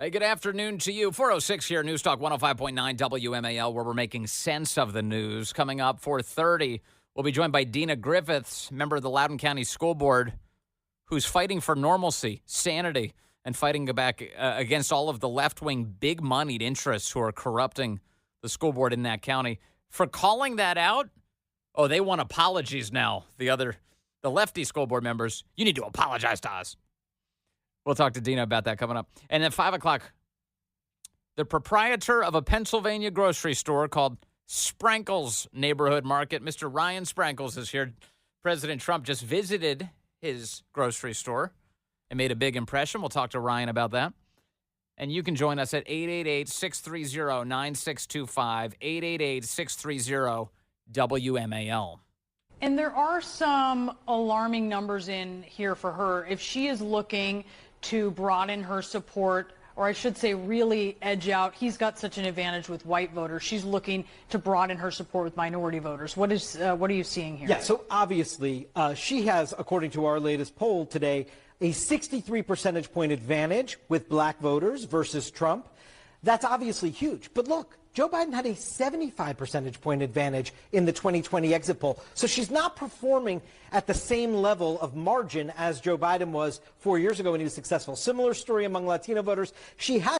Hey, good afternoon to you. 406 here, News Talk 105.9 WMAL, where we're making sense of the news. Coming up, 4:30, we'll be joined by Dina Griffiths, member of the Loudoun County School Board, who's fighting for normalcy, sanity, and fighting back against all of the left-wing big-moneyed interests who are corrupting the school board in that county. For calling that out, they want apologies now. The lefty school board members, you need to apologize to us. We'll talk to Dina about that coming up. And at 5 o'clock, the proprietor of a Pennsylvania grocery store called Sprankles Neighborhood Market, Mr. Ryan Sprankles, is here. President Trump just visited his grocery store and made a big impression. We'll talk to Ryan about that. And you can join us at 888-630-9625, 888-630-WMAL. And there are some alarming numbers in here for her. If she is looking to broaden her support, or I should say really edge out, he's got such an advantage with white voters. She's looking to broaden her support with minority voters. What are you seeing here? Yeah, so obviously she has, according to our latest poll today, a 63 percentage point advantage with black voters versus Trump. That's obviously huge. But look, Joe Biden had a 75 percentage point advantage in the 2020 exit poll. So she's not performing at the same level of margin as Joe Biden was 4 years ago when he was successful. Similar story among Latino voters. Isn't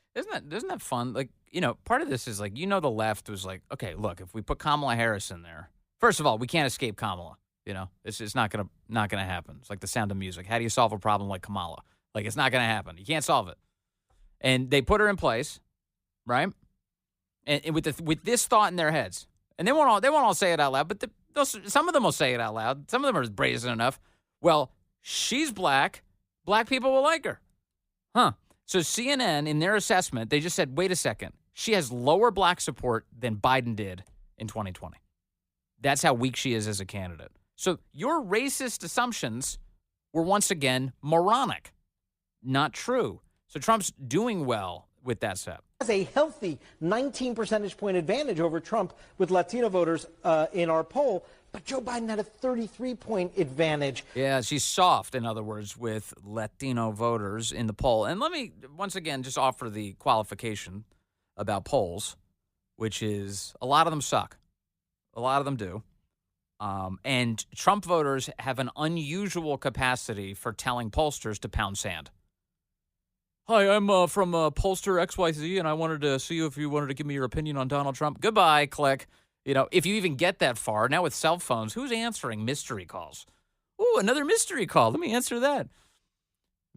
that fun? Like, part of this is like, the left was like, okay, look, if we put Kamala Harris in there, first of all, we can't escape Kamala. It's not gonna happen. It's like The Sound of Music. How do you solve a problem like Kamala? Like, it's not gonna happen. You can't solve it. And they put her in place, right? And with this thought in their heads, and they won't all say it out loud, but some of them will say it out loud. Some of them are brazen enough. Well, she's black. Black people will like her. Huh. So CNN, in their assessment, they just said, wait a second. She has lower black support than Biden did in 2020. That's how weak she is as a candidate. So your racist assumptions were once again moronic. Not true. So Trump's doing well with that set. Has a healthy 19 percentage point advantage over Trump with Latino voters in our poll, but Joe Biden had a 33-point advantage. Yeah, she's soft, in other words, with Latino voters in the poll. And let me, once again, just offer the qualification about polls, which is a lot of them suck. A lot of them do. And Trump voters have an unusual capacity for telling pollsters to pound sand. Hi, I'm from pollster XYZ, and I wanted to see if you wanted to give me your opinion on Donald Trump. Goodbye, click. If you even get that far, now with cell phones, who's answering mystery calls? Ooh, another mystery call. Let me answer that.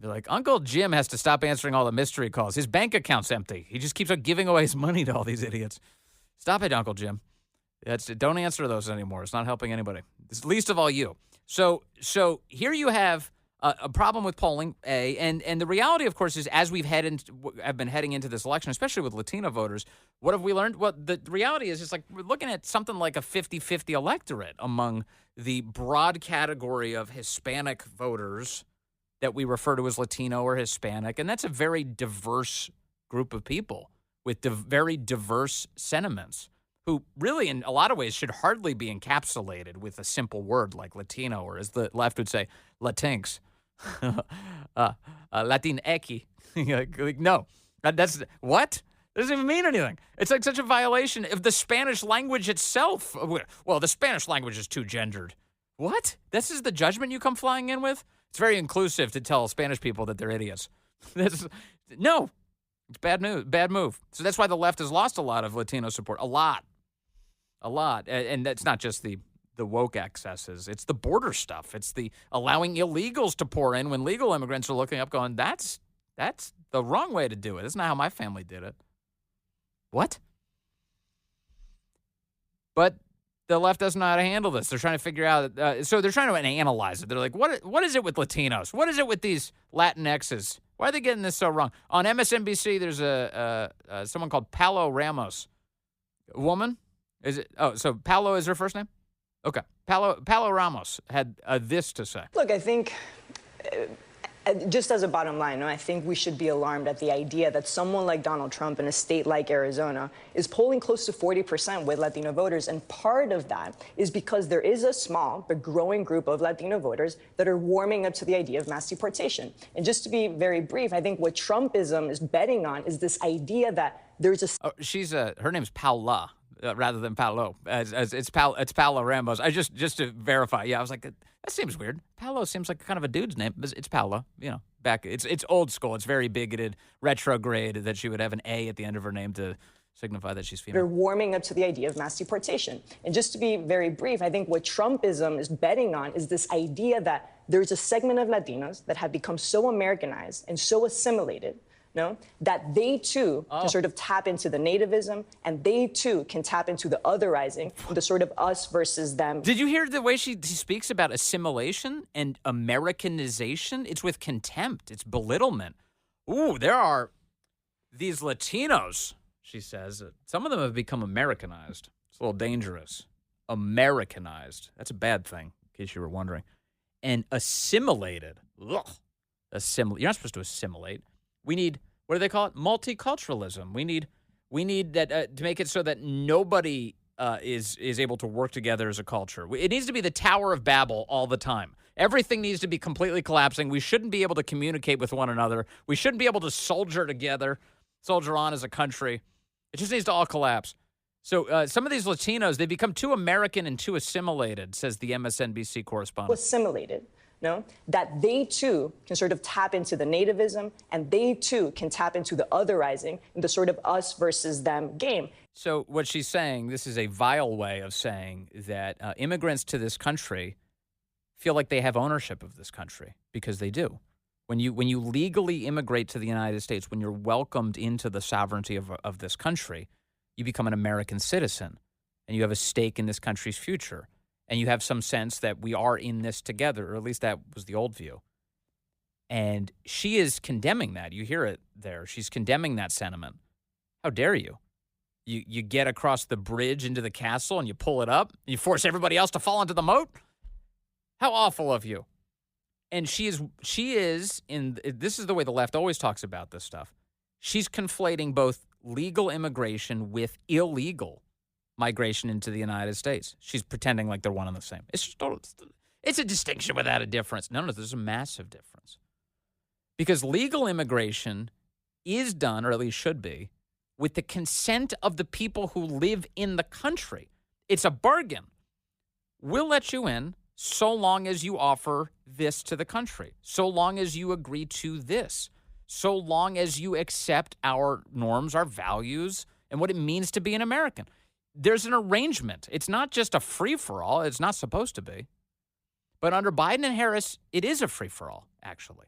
Be like, Uncle Jim has to stop answering all the mystery calls. His bank account's empty. He just keeps on giving away his money to all these idiots. Stop it, Uncle Jim. Don't answer those anymore. It's not helping anybody. It's least of all you. So here you have a problem with polling, and the reality, of course, is as have been heading into this election, especially with Latino voters, what have we learned? Well, the reality is, it's like we're looking at something like a 50-50 electorate among the broad category of Hispanic voters that we refer to as Latino or Hispanic, and that's a very diverse group of people with very diverse sentiments who really, in a lot of ways, should hardly be encapsulated with a simple word like Latino, or as the left would say, Latinx. Latinx. Like, no, that's what? That doesn't even mean anything. It's like such a violation of the Spanish language itself. Well, the Spanish language is too gendered. What? This is the judgment you come flying in with? It's very inclusive to tell Spanish people that they're idiots. No, it's bad news, bad move. So that's why the left has lost a lot of Latino support. A lot. And that's not just the woke excesses. It's the border stuff. It's the allowing illegals to pour in when legal immigrants are looking up going, that's the wrong way to do it. That's not how my family did it. What? But the left doesn't know how to handle this. They're trying to figure out, so they're trying to analyze it. They're like, what is it with Latinos? What is it with these Latinxes? Why are they getting this so wrong? On MSNBC, there's someone called Palo Ramos. A woman? Is it? Oh, so Palo is her first name? Okay. Palo Ramos had this to say. Look, I think Just as a bottom line, I think we should be alarmed at the idea that someone like Donald Trump in a state like Arizona is polling close to 40% with Latino voters. And part of that is because there is a small but growing group of Latino voters that are warming up to the idea of mass deportation. And just to be very brief, I think what Trumpism is betting on is this idea that there's a... her name's Paula. Rather than Paolo, as it's Paolo Ramos. I just to verify, I was like, that seems weird. Paolo seems like kind of a dude's name. It's Paolo, back. It's old school. It's very bigoted, retrograde that she would have an A at the end of her name to signify that she's female. They're warming up to the idea of mass deportation. And just to be very brief, I think what Trumpism is betting on is this idea that there's a segment of Latinos that have become so Americanized and so assimilated, that they too can sort of tap into the nativism, and they too can tap into the otherizing, the sort of us versus them. Did you hear the way she speaks about assimilation and Americanization? It's with contempt. It's belittlement. Ooh, there are these Latinos, she says. Some of them have become Americanized. It's a little dangerous. Americanized. That's a bad thing, in case you were wondering. And assimilated. Ugh. You're not supposed to assimilate. We need, what do they call it? Multiculturalism. We need that to make it so that nobody is able to work together as a culture. It needs to be the Tower of Babel all the time. Everything needs to be completely collapsing. We shouldn't be able to communicate with one another. We shouldn't be able to soldier together, soldier on as a country. It just needs to all collapse. So some of these Latinos, they become too American and too assimilated, says the MSNBC correspondent. Assimilated. That they too can sort of tap into the nativism, and they too can tap into the otherizing, the sort of us versus them game. So what she's saying, this is a vile way of saying that immigrants to this country feel like they have ownership of this country, because they do. When you legally immigrate to the United States, when you're welcomed into the sovereignty of this country, you become an American citizen, and you have a stake in this country's future. And you have some sense that we are in this together, or at least that was the old view. And she is condemning that. You hear it there. She's condemning that sentiment. How dare you? You get across the bridge into the castle and you pull it up, and you force everybody else to fall into the moat? How awful of you. And she is this is the way the left always talks about this stuff. She's conflating both legal immigration with illegal migration into the United States. She's pretending like they're one and the same. It's a distinction without a difference. No, there's a massive difference. Because legal immigration is done, or at least should be, with the consent of the people who live in the country. It's a bargain. We'll let you in so long as you offer this to the country, so long as you agree to this, so long as you accept our norms, our values, and what it means to be an American. There's an arrangement. It's not just a free-for-all. It's not supposed to be. But under Biden and Harris, it is a free-for-all, actually.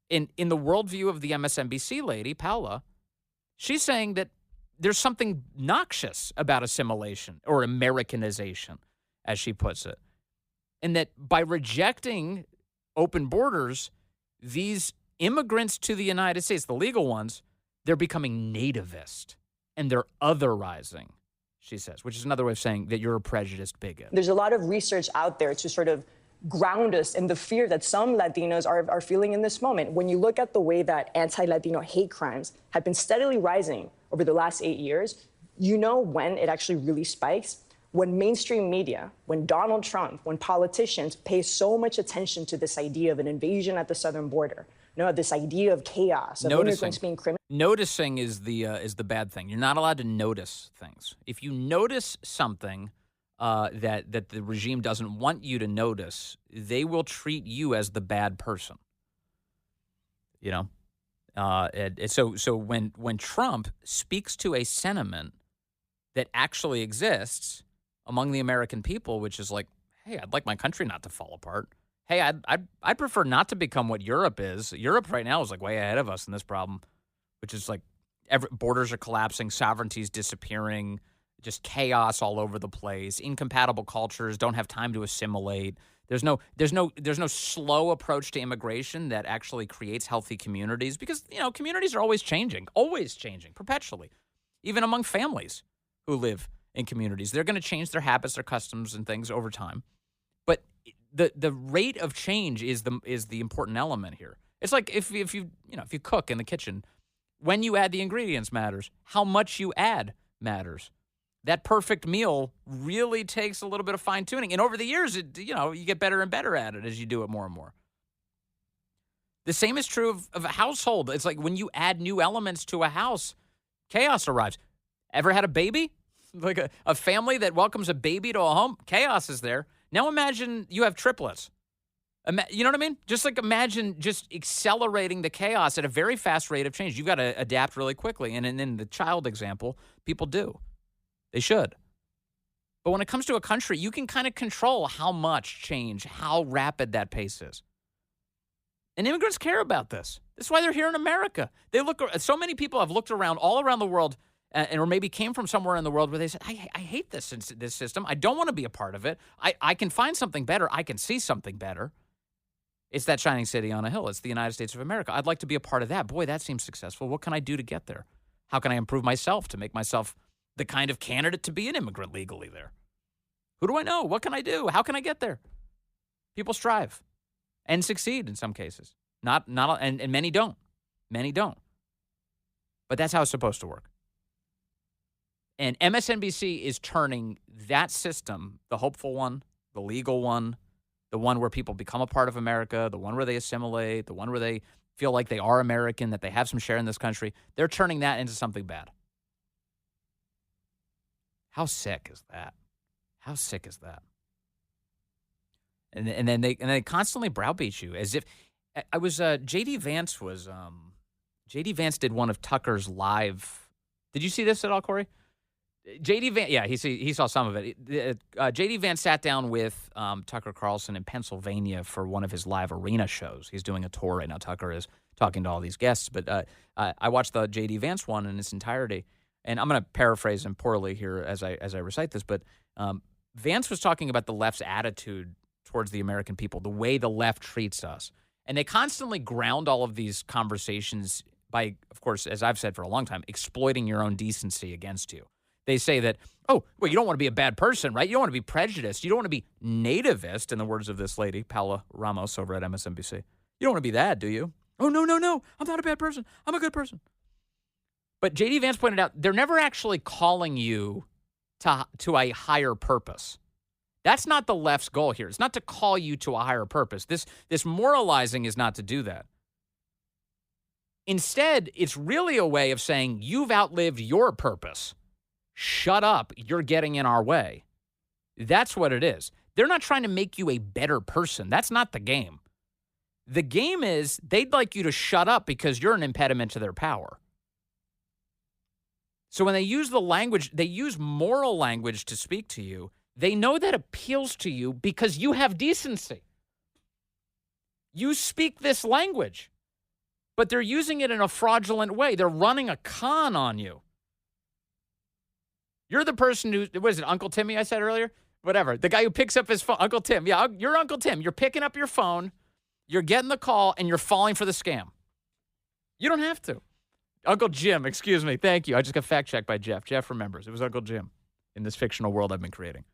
In the worldview of the MSNBC lady, Paula, she's saying that there's something noxious about assimilation or Americanization, as she puts it. And that by rejecting open borders, these immigrants to the United States, the legal ones, they're becoming nativist and they're otherizing, she says, which is another way of saying that you're a prejudiced bigot. There's a lot of research out there to sort of ground us in the fear that some Latinos are feeling in this moment. When you look at the way that anti-Latino hate crimes have been steadily rising over the last 8 years, you know when it actually really spikes? When mainstream media, when Donald Trump, when politicians pay so much attention to this idea of an invasion at the southern border, this idea of chaos, of immigrants being criminal. Noticing is the bad thing. You're not allowed to notice things. If you notice something that the regime doesn't want you to notice, they will treat you as the bad person. So when Trump speaks to a sentiment that actually exists among the American people, which is like, hey, I'd like my country not to fall apart. Hey, I'd prefer not to become what Europe is. Europe right now is like way ahead of us in this problem, which is like borders are collapsing, sovereignty's disappearing, just chaos all over the place. Incompatible cultures don't have time to assimilate. There's no slow approach to immigration that actually creates healthy communities, because communities are always changing, perpetually, even among families who live in communities. They're going to change their habits, their customs, and things over time. But the rate of change is the important element here. It's like if you cook in the kitchen, when you add the ingredients matters. How much you add matters. That perfect meal really takes a little bit of fine tuning, and over the years, you get better and better at it as you do it more and more. The same is true of a household. It's like when you add new elements to a house, chaos arrives. Ever had a baby? Like a family that welcomes a baby to a home? Chaos is there. Now imagine you have triplets. You know what I mean? Just like imagine just accelerating the chaos at a very fast rate of change. You've got to adapt really quickly. And in the child example, people do. They should. But when it comes to a country, you can kind of control how much change, how rapid that pace is. And immigrants care about this. That's why they're here in America. So many people have looked around all around the world or maybe came from somewhere in the world where they said, I hate this system. I don't want to be a part of it. I can find something better. I can see something better. It's that shining city on a hill. It's the United States of America. I'd like to be a part of that. Boy, that seems successful. What can I do to get there? How can I improve myself to make myself the kind of candidate to be an immigrant legally there? Who do I know? What can I do? How can I get there? People strive and succeed in some cases. And many don't. Many don't. But that's how it's supposed to work. And MSNBC is turning that system, the hopeful one, the legal one, the one where people become a part of America, the one where they assimilate, the one where they feel like they are American, that they have some share in this country, they're turning that into something bad. How sick is that? How sick is that? And then they constantly browbeat you as if I was JD Vance did one of Tucker's live. Did you see this at all, Corey? JD Vance, yeah, he saw some of it. JD Vance sat down with Tucker Carlson in Pennsylvania for one of his live arena shows. He's doing a tour right now. Tucker is talking to all these guests, but I watched the JD Vance one in its entirety, and I'm going to paraphrase him poorly here as I recite this, but Vance was talking about the left's attitude towards the American people, the way the left treats us, and they constantly ground all of these conversations by, of course, as I've said for a long time, exploiting your own decency against you. They say that, oh, well, you don't want to be a bad person, right? You don't want to be prejudiced. You don't want to be nativist, in the words of this lady, Paula Ramos over at MSNBC. You don't want to be that, do you? Oh, no. I'm not a bad person. I'm a good person. But J.D. Vance pointed out, they're never actually calling you to a higher purpose. That's not the left's goal here. It's not to call you to a higher purpose. This moralizing is not to do that. Instead, it's really a way of saying you've outlived your purpose. Shut up, you're getting in our way. That's what it is. They're not trying to make you a better person. That's not the game. The game is they'd like you to shut up because you're an impediment to their power. So when they use the language, they use moral language to speak to you. They know that appeals to you because you have decency. You speak this language, but they're using it in a fraudulent way. They're running a con on you. You're the person who, what is it, Uncle Timmy I said earlier? Whatever. The guy who picks up his phone, Uncle Tim. Yeah, you're Uncle Tim. You're picking up your phone, you're getting the call, and you're falling for the scam. You don't have to. Uncle Jim, excuse me. Thank you. I just got fact-checked by Jeff. Jeff remembers. It was Uncle Jim in this fictional world I've been creating.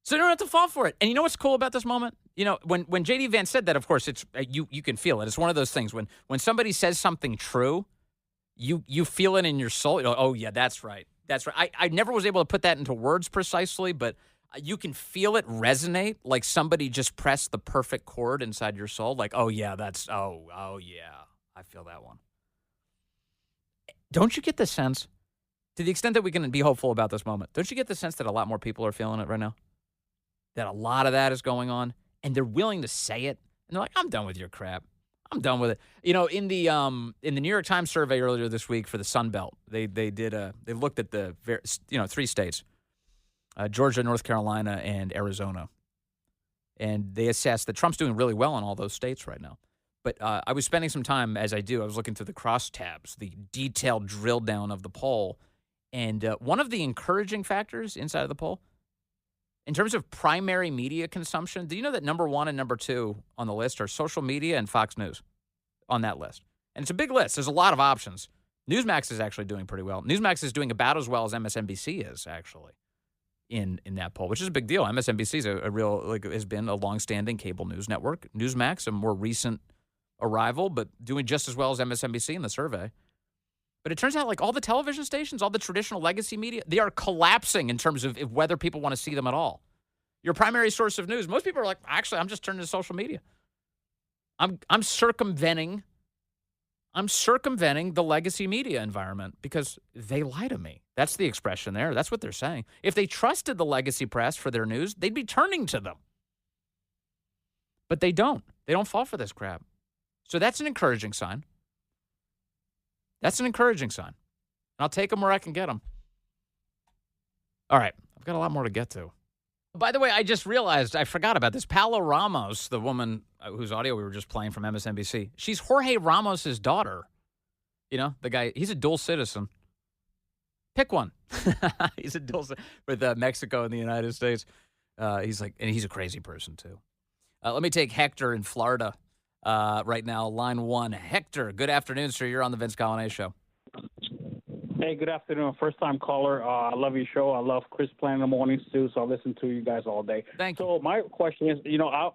So you don't have to fall for it. And you know what's cool about this moment? You know, when J.D. Vance said that, of course, it's you can feel it. It's one of those things. When somebody says something true, you feel it in your soul. You're like, oh, yeah, that's right. That's right. I never was able to put that into words precisely, but you can feel it resonate like somebody just pressed the perfect chord inside your soul. Like, oh, yeah, oh, yeah, I feel that one. Don't you get the sense, to the extent that we can be hopeful about this moment, don't you get the sense that a lot more people are feeling it right now? That a lot of that is going on, and they're willing to say it, and they're like, I'm done with your crap. I'm done with it. You know, in the New York Times survey earlier this week for the Sun Belt, they looked at the 3 states, Georgia, North Carolina, and Arizona, and they assessed that Trump's doing really well in all those states right now. But I was spending some time, as I do, I was looking through the crosstabs, the detailed drill down of the poll, and one of the encouraging factors inside of the poll, in terms of primary media consumption, do you know that number 1 and number 2 on the list are social media and Fox News on that list? And it's a big list. There's a lot of options. Newsmax is actually doing pretty well. Newsmax is doing about as well as MSNBC is, actually. in that poll, which is a big deal. MSNBC is a real, has been a longstanding cable news network. Newsmax, a more recent arrival, but doing just as well as MSNBC in the survey. But it turns out all the television stations, all the traditional legacy media, they are collapsing in terms of whether people want to see them at all. Your primary source of news, most people are like, actually, I'm just turning to social media. I'm circumventing the legacy media environment because they lie to me. That's the expression there. That's what they're saying. If they trusted the legacy press for their news, they'd be turning to them. But they don't. They don't fall for this crap. So that's an encouraging sign. That's an encouraging sign. I'll take them where I can get them. All right. I've got a lot more to get to. By the way, I just realized I forgot about this. Paola Ramos, the woman whose audio we were just playing from MSNBC, she's Jorge Ramos' daughter. You know, the guy, he's a dual citizen. Pick one. He's a dual citizen with Mexico and the United States. And he's a crazy person, too. Let me take Hector in Florida right now, line 1. Hector, good afternoon, sir. You're on the Vince Coglianese Show. Hey, good afternoon. First-time caller. I love your show. I love Chris Plan in the mornings, too, so I listen to you guys all day. Thank you. So my question is,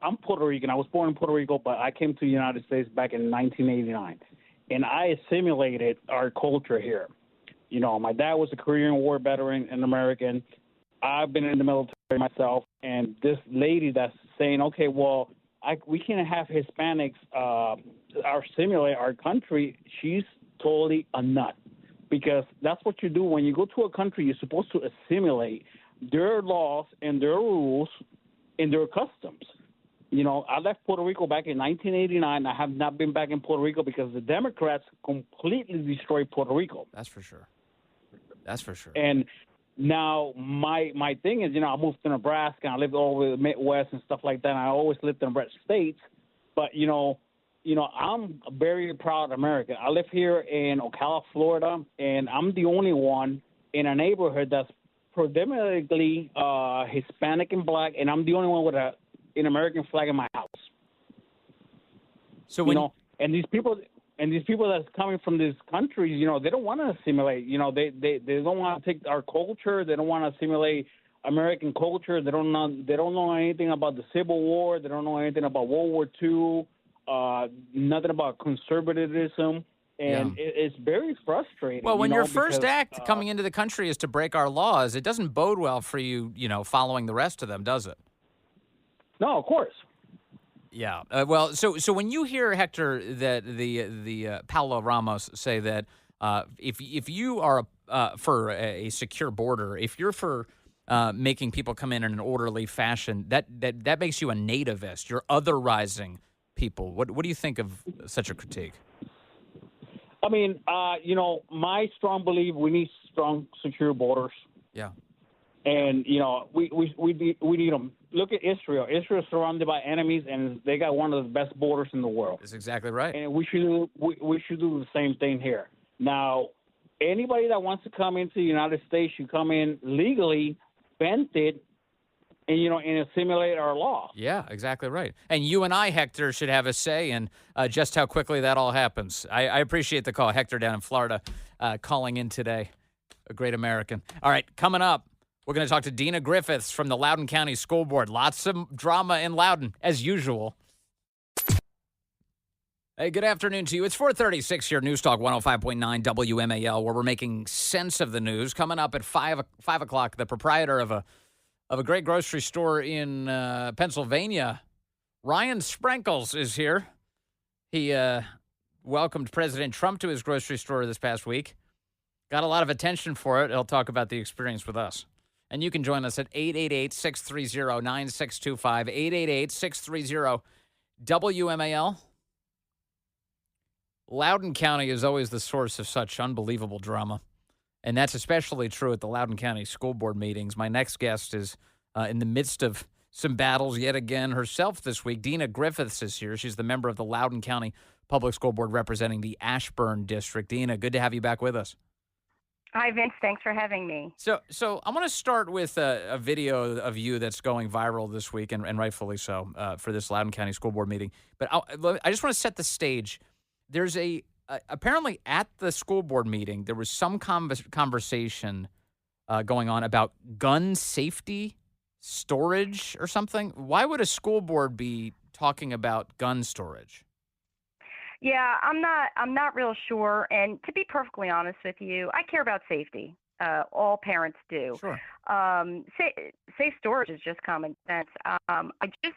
I'm Puerto Rican. I was born in Puerto Rico, but I came to the United States back in 1989, and I assimilated our culture here. My dad was a Korean War veteran and American. I've been in the military myself, and this lady that's saying, okay, well, we can't have Hispanics assimilate our country, she's totally a nut. Because that's what you do when you go to a country. You're supposed to assimilate their laws and their rules and their customs. I left Puerto Rico back in 1989. I have not been back in Puerto Rico because the Democrats completely destroyed Puerto Rico. That's for sure. That's for sure. And now my thing is, I moved to Nebraska. I lived all over the Midwest and stuff like that. And I always lived in red states. But, I'm a very proud American. I live here in Ocala, Florida, and I'm the only one in a neighborhood that's predominantly Hispanic and black, and I'm the only one with an American flag in my house. So when and these people that's coming from these countries, they don't want to assimilate. They don't want to take our culture. They don't want to assimilate American culture. They don't know anything about the Civil War. They don't know anything about World War II. Nothing about conservatism, and it's very frustrating. Well, when your first act coming into the country is to break our laws, it doesn't bode well for you, following the rest of them, does it? No, of course. Yeah. So when you hear, Hector, that the Paola Ramos say that if you are for a secure border, if you're for making people come in an orderly fashion, that makes you a nativist. You're otherizing people. What do you think of such a critique? I mean, my strong belief, we need strong, secure borders. Yeah. And, we need them. Look at Israel. Israel is surrounded by enemies, and they got one of the best borders in the world. That's exactly right. And we should do the same thing here. Now, anybody that wants to come into the United States should come in legally, vented, and assimilate our laws. Yeah, exactly right. And you and I, Hector, should have a say in just how quickly that all happens. I appreciate the call. Hector down in Florida calling in today. A great American. All right, coming up, we're going to talk to Dina Griffiths from the Loudoun County School Board. Lots of drama in Loudoun, as usual. Hey, good afternoon to you. It's 4:36 here, News Talk 105.9 WMAL, where we're making sense of the news. Coming up at 5 o'clock, the proprietor of a great grocery store in Pennsylvania, Ryan Sprenkles, is here. He welcomed President Trump to his grocery store this past week. Got a lot of attention for it. He'll talk about the experience with us. And you can join us at 888-630-9625, 888-630-WMAL. Loudoun County is always the source of such unbelievable drama. And that's especially true at the Loudoun County School Board meetings. My next guest is in the midst of some battles yet again herself this week. Dina Griffiths is here. She's the member of the Loudoun County Public School Board representing the Ashburn District. Dina, good to have you back with us. Hi, Vince. Thanks for having me. So I want to start with a video of you that's going viral this week, and rightfully so, for this Loudoun County School Board meeting. But I just want to set the stage. There's apparently at the school board meeting, there was some conversation going on about gun safety storage or something. Why would a school board be talking about gun storage? Yeah, I'm not real sure. And to be perfectly honest with you, I care about safety. All parents do. Sure. Safe storage is just common sense. I just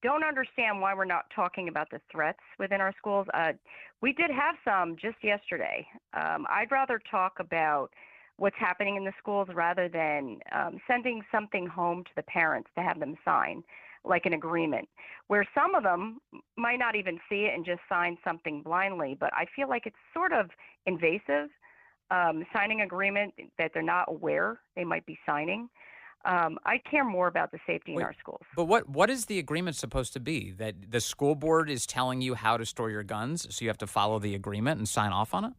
don't understand why we're not talking about the threats within our schools. We did have some just yesterday. I'd rather talk about what's happening in the schools rather than sending something home to the parents to have them sign, like an agreement, where some of them might not even see it and just sign something blindly. But I feel like it's sort of invasive, signing agreement that they're not aware they might be signing. I care more about the safety in Wait, our schools. but what is the agreement supposed to be? That the school board is telling you how to store your guns, so you have to follow the agreement and sign off on it?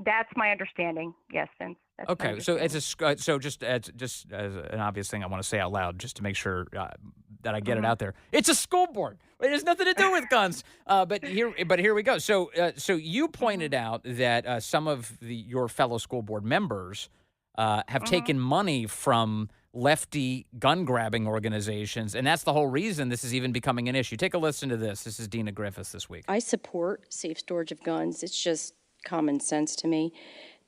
That's my understanding. Yes, Vince. That's my Okay, so understanding. so just as an obvious thing I want to say out loud, just to make sure that I get it Mhm. out there. It's a school board. It has nothing to do with guns. But here we go. So you pointed Mhm. out that some of your fellow school board members have Mhm. taken money from lefty gun grabbing organizations, and that's the whole reason this is even becoming an issue. Take a listen to this. This is Dina Griffiths this week. I support safe storage of guns. It's just common sense to me.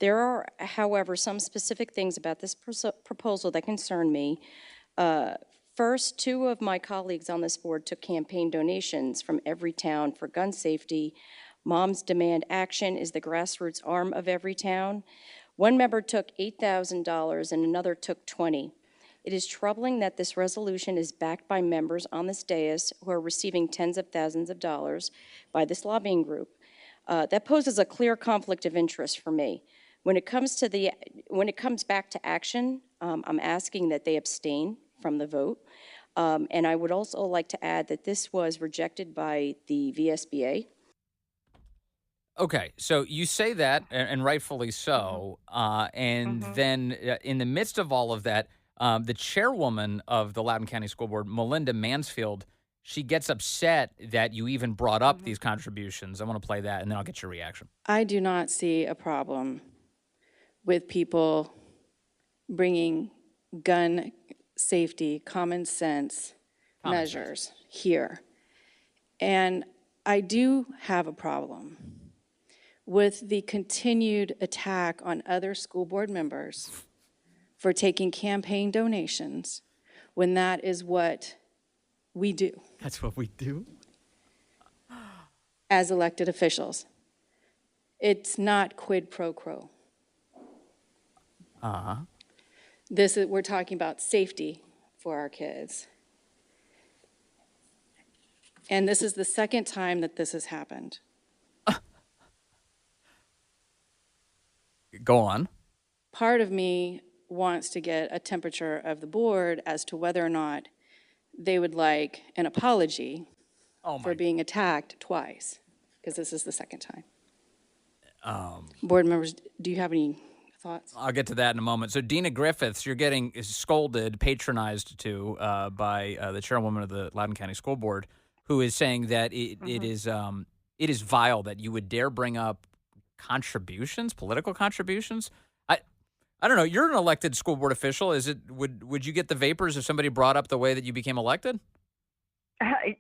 There are, however, some specific things about this proposal that concern me. First, two of my colleagues on this board took campaign donations from every town for gun safety. Moms Demand Action is the grassroots arm of every town. One member took $8,000 and another took 20. It is troubling that this resolution is backed by members on this dais who are receiving tens of thousands of dollars by this lobbying group. That poses a clear conflict of interest for me. When it comes back to action, I'm asking that they abstain from the vote. And I would also like to add that this was rejected by the VSBA. Okay, so you say that, and rightfully Mhm. so. And Mhm. then in the midst of all of that, the chairwoman of the Loudoun County School Board, Melinda Mansfield, she gets upset that you even brought up Mhm. these contributions. I want to play that, and then I'll get your reaction. I do not see a problem with people bringing gun safety, common sense Common sense. measures here. And I do have a problem with the continued attack on other school board members for taking campaign donations when that is what we do That's what we do. as elected officials. It's not quid pro quo. Uh huh. We're talking about safety for our kids. And this is the second time that this has happened. Go on. Part of me wants to get a temperature of the board as to whether or not they would like an apology Oh for my. being attacked twice, because this is the second time. Um, Board members, do you have any thoughts? I'll get to that in a moment. So, Dina Griffiths, you're getting scolded, patronized to by the chairwoman of the Loudoun County School Board, who is saying that Mhm. it is vile that you would dare bring up contributions, political contributions. I don't know. You're an elected school board official. Would you get the vapors if somebody brought up the way that you became elected?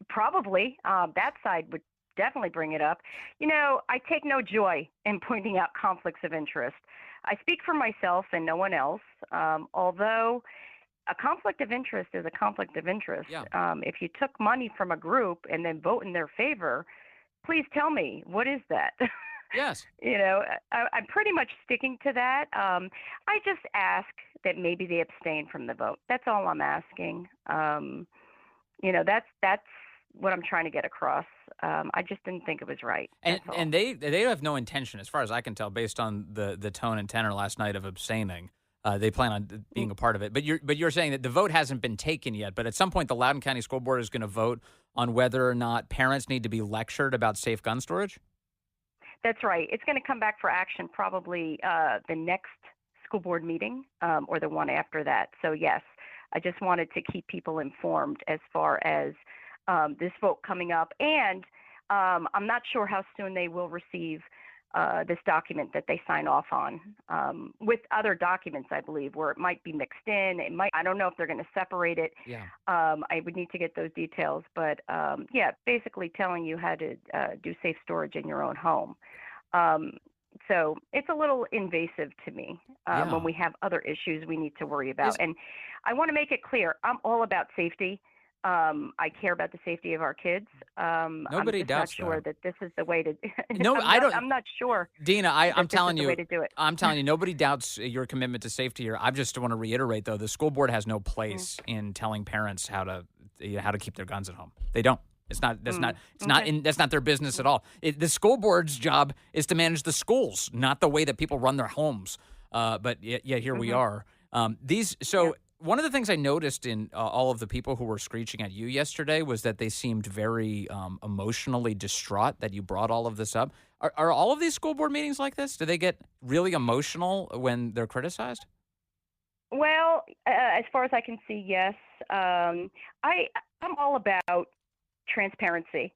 Probably. That side would definitely bring it up. You know, I take no joy in pointing out conflicts of interest. I speak for myself and no one else. Although a conflict of interest is a conflict of interest. Yeah. If you took money from a group and then vote in their favor, please tell me, what is that? Yes. I'm pretty much sticking to that. I just ask that maybe they abstain from the vote. That's all I'm asking. That's what I'm trying to get across. I just didn't think it was right. And That's all. and they have no intention, as far as I can tell, based on the tone and tenor last night of abstaining. They plan on being a part of it. But you're saying that the vote hasn't been taken yet. But at some point, the Loudoun County School Board is going to vote on whether or not parents need to be lectured about safe gun storage. That's right. It's going to come back for action probably the next school board meeting or the one after that. So, yes, I just wanted to keep people informed as far as this vote coming up. And I'm not sure how soon they will receive this document that they sign off on with other documents, I believe, where it might be mixed in. I don't know if they're going to separate it. Yeah. I would need to get those details. But yeah, basically telling you how to do safe storage in your own home. So it's a little invasive to me when we have other issues we need to worry about. And I want to make it clear, I'm all about safety. I care about the safety of our kids. Nobody I'm just doubts not sure that this is the way to. No, I don't. I'm not sure. Dina, I'm telling this is you, the way to do it. I'm telling you, nobody doubts your commitment to safety here. I just want to reiterate, though, the school board has no place in telling parents how to keep their guns at home. They don't. It's not. That's not. It's not. That's not their business at all. The school board's job is to manage the schools, not the way that people run their homes. But yet here we are. One of the things I noticed in all of the people who were screeching at you yesterday was that they seemed very emotionally distraught that you brought all of this up. Are all of these school board meetings like this? Do they get really emotional when they're criticized? Well, as far as I can see, yes. I'm all about transparency.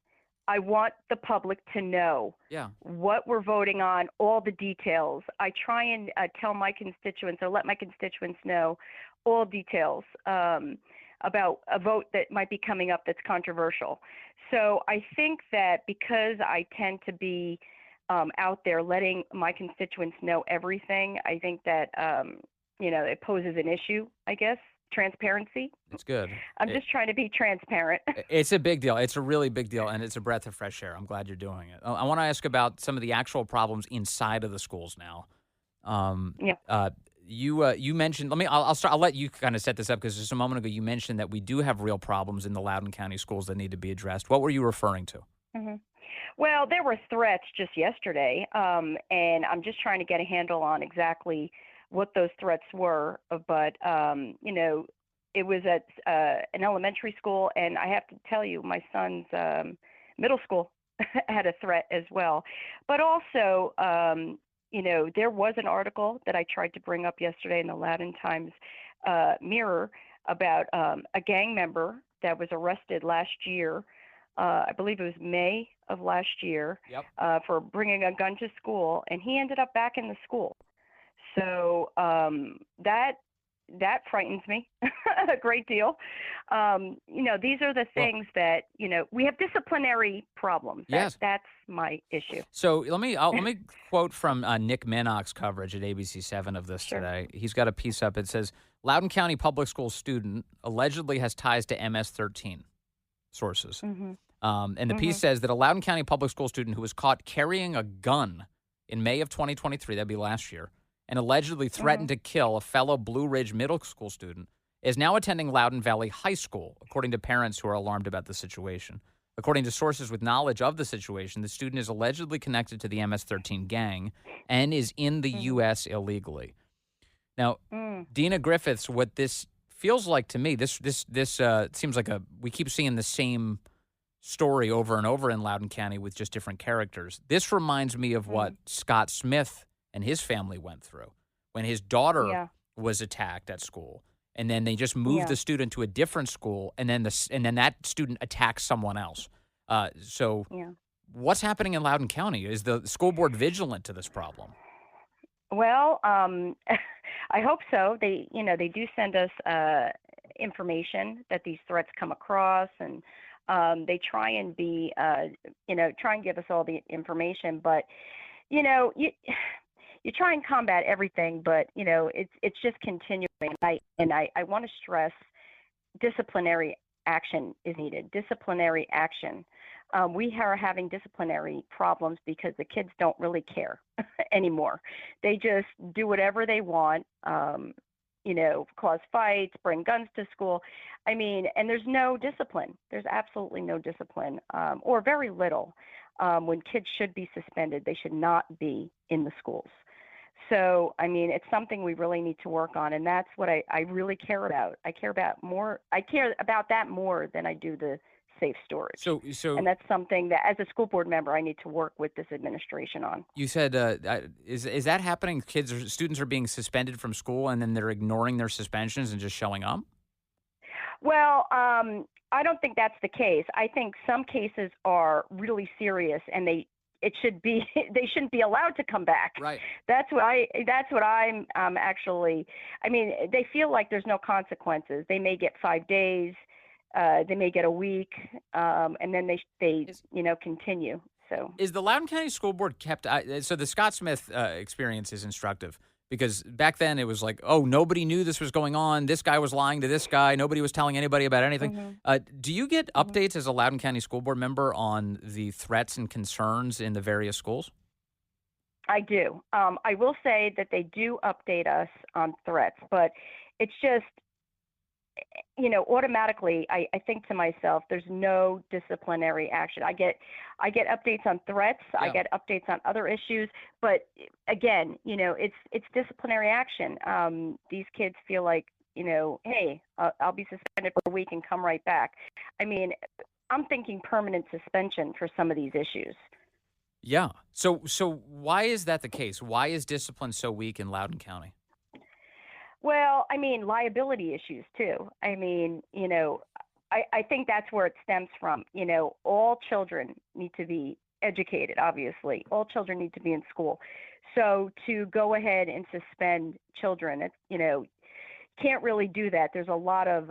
I want the public to know what we're voting on, all the details. I try and tell my constituents or let my constituents know all details about a vote that might be coming up that's controversial. So I think that because I tend to be out there letting my constituents know everything, I think that, it poses an issue, I guess. Transparency. It's good. I'm just trying to be transparent. It's a big deal. It's a really big deal, and it's a breath of fresh air. I'm glad you're doing it. I want to ask about some of the actual problems inside of the schools now. You mentioned. I'll start. I'll let you kind of set this up because just a moment ago you mentioned that we do have real problems in the Loudoun County schools that need to be addressed. What were you referring to? Mm-hmm. Well, there were threats just yesterday, and I'm just trying to get a handle on exactly what those threats were, but it was at an elementary school, and I have to tell you, my son's middle school had a threat as well. But also, there was an article that I tried to bring up yesterday in the Loudoun Times Mirror about a gang member that was arrested last year. I believe it was May of last year for bringing a gun to school, and he ended up back in the school. So that frightens me a great deal. These are the things that we have disciplinary problems. That's my issue. So let me quote from Nick Minnock's coverage at ABC7 of this today. He's got a piece up. It says Loudoun County Public School student allegedly has ties to MS13. Sources. And the piece says that a Loudoun County Public School student who was caught carrying a gun in May of 2023, that'd be last year, and allegedly threatened to kill a fellow Blue Ridge Middle School student, is now attending Loudoun Valley High School, according to parents who are alarmed about the situation. According to sources with knowledge of the situation, the student is allegedly connected to the MS-13 gang and is in the U.S. illegally. Now, Dina Griffiths, what this feels like to me, this seems like we keep seeing the same story over and over in Loudoun County with just different characters. This reminds me of what Scott Smith and his family went through when his daughter was attacked at school, and then they just moved the student to a different school, and then that student attacks someone else. What's happening in Loudoun County? Is the school board vigilant to this problem? Well, I hope so. They do send us information that these threats come across, and they try and be, try and give us all the information, but you try and combat everything, but it's just continuing. I want to stress disciplinary action is needed. Disciplinary action. We are having disciplinary problems because the kids don't really care anymore. They just do whatever they want. Cause fights, bring guns to school. And there's no discipline. There's absolutely no discipline, or very little. When kids should be suspended, they should not be in the schools. So, it's something we really need to work on, and that's what I really care about. I care about that more than I do the safe storage. So, and that's something that, as a school board member, I need to work with this administration on. You said, is that happening? Students are being suspended from school, and then they're ignoring their suspensions and just showing up? Well, I don't think that's the case. I think some cases are really serious, and they it should be they shouldn't be allowed to come back. Right. That's what I'm actually. I mean, they feel like there's no consequences. They may get 5 days, they may get a week, and then they continue. So is the Loudoun County School Board kept? So the Scott Smith experience is instructive. Because back then it was like, oh, nobody knew this was going on. This guy was lying to this guy. Nobody was telling anybody about anything. Do you get updates as a Loudoun County School Board member on the threats and concerns in the various schools? I do. I will say that they do update us on threats, but it's just, automatically I think to myself, there's no disciplinary action. I get updates on threats. Yeah. I get updates on other issues, but again, it's disciplinary action. These kids feel like, hey, I'll be suspended for a week and come right back. I mean, I'm thinking permanent suspension for some of these issues. Yeah. So why is that the case? Why is discipline so weak in Loudoun County? Well, I mean, liability issues too. I mean, I think that's where it stems from. All children need to be educated, obviously. All children need to be in school. So to go ahead and suspend children, can't really do that. There's a lot of,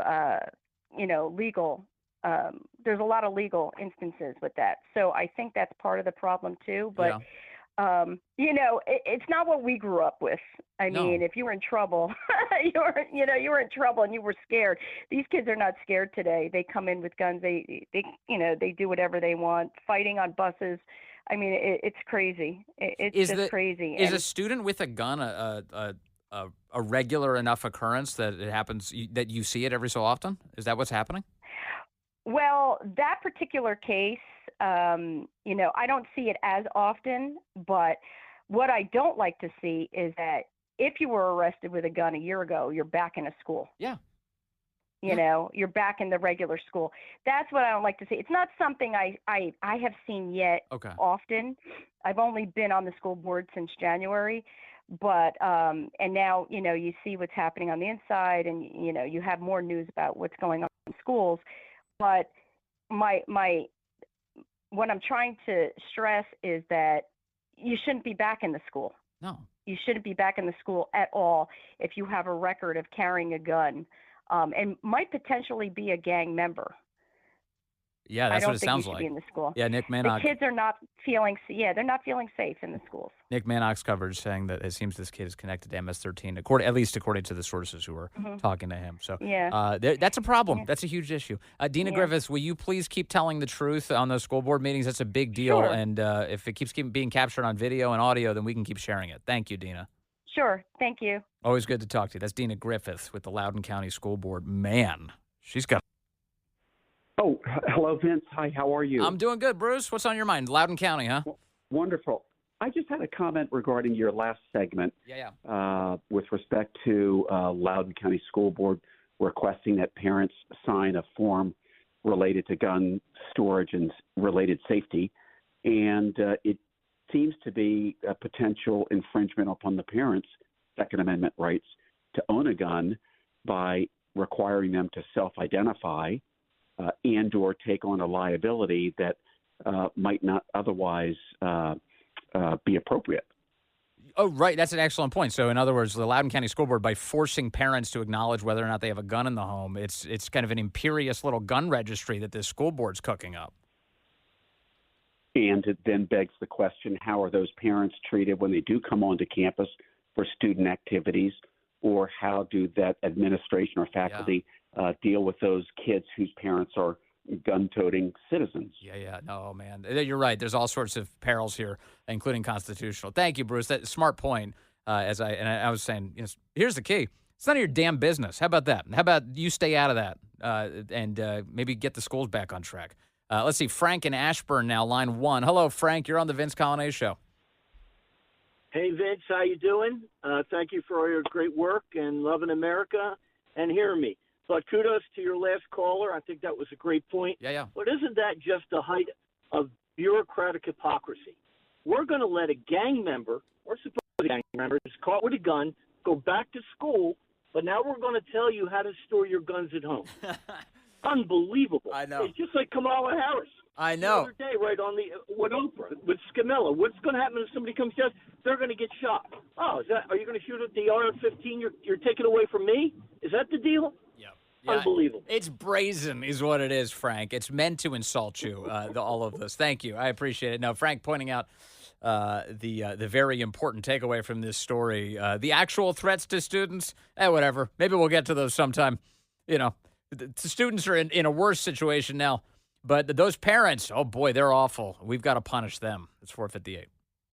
legal, there's a lot of legal instances with that. So I think that's part of the problem too. But yeah. It's not what we grew up with. I mean, if you were in trouble, you were in trouble and you were scared. These kids are not scared today. They come in with guns. They do whatever they want, fighting on buses. I mean, it's crazy. It's just crazy. Is a student with a gun a regular enough occurrence that it happens, that you see it every so often? Is that what's happening? Well, that particular case, I don't see it as often, but what I don't like to see is that if you were arrested with a gun a year ago, you're back in a school. Yeah. You're back in the regular school. That's what I don't like to see. It's not something I have seen yet often. I've only been on the school board since January, but and now, you see what's happening on the inside, and, you have more news about what's going on in schools. But what I'm trying to stress is that you shouldn't be back in the school. No. You shouldn't be back in the school at all if you have a record of carrying a gun, and might potentially be a gang member. Yeah, that's what it sounds like. I don't think you should be in the school. Yeah, Nick Mannock. The kids are not feeling. Yeah, they're not feeling safe in the schools. Nick Mannock's coverage saying that it seems this kid is connected to MS13, at least according to the sources who were talking to him. So that's a problem. Yeah. That's a huge issue. Dina Griffiths, will you please keep telling the truth on those school board meetings? That's a big deal. Sure. And if it keeps being captured on video and audio, then we can keep sharing it. Thank you, Dina. Sure. Thank you. Always good to talk to you. That's Dina Griffith with the Loudoun County School Board. Man, she's got. Oh, hello, Vince. Hi, how are you? I'm doing good, Bruce. What's on your mind? Loudoun County, huh? Wonderful. I just had a comment regarding your last segment. Yeah. With respect to Loudoun County School Board requesting that parents sign a form related to gun storage and related safety. And it seems to be a potential infringement upon the parents' Second Amendment rights to own a gun by requiring them to self-identify and or take on a liability that might not otherwise be appropriate. Oh, right. That's an excellent point. So, in other words, the Loudoun County School Board, by forcing parents to acknowledge whether or not they have a gun in the home, it's kind of an imperious little gun registry that this school board's cooking up. And it then begs the question, how are those parents treated when they do come onto campus for student activities, or how do that administration or faculty deal with those kids whose parents are gun-toting citizens? Yeah. No, man. You're right. There's all sorts of perils here, including constitutional. Thank you, Bruce. That's a smart point. I was saying, here's the key. It's none of your damn business. How about that? How about you stay out of that and maybe get the schools back on track? Let's see. Frank in Ashburn now, line 1. Hello, Frank. You're on the Vince Coglianese Show. Hey, Vince. How you doing? Thank you for all your great work and loving America and hearing me. But kudos to your last caller. I think that was a great point. Yeah. But isn't that just the height of bureaucratic hypocrisy? We're going to let a gang member, or supposed gang member, is caught with a gun, go back to school, but now we're going to tell you how to store your guns at home. Unbelievable. I know. It's just like Kamala Harris. I The know. other day, right on the with Oprah, with Scamella, what's going to happen if somebody comes down? They're going to get shot. Oh, are you going to shoot at the AR-15? You're taking away from me? Is that the deal? Yeah, Unbelievable. It's brazen is what it is, Frank. It's meant to insult you, all of this. Thank you. I appreciate it. Now, Frank pointing out the very important takeaway from this story. The actual threats to students, whatever. Maybe we'll get to those sometime. You know, the students are in a worse situation now. But those parents, oh, boy, they're awful. We've got to punish them. It's 4:58.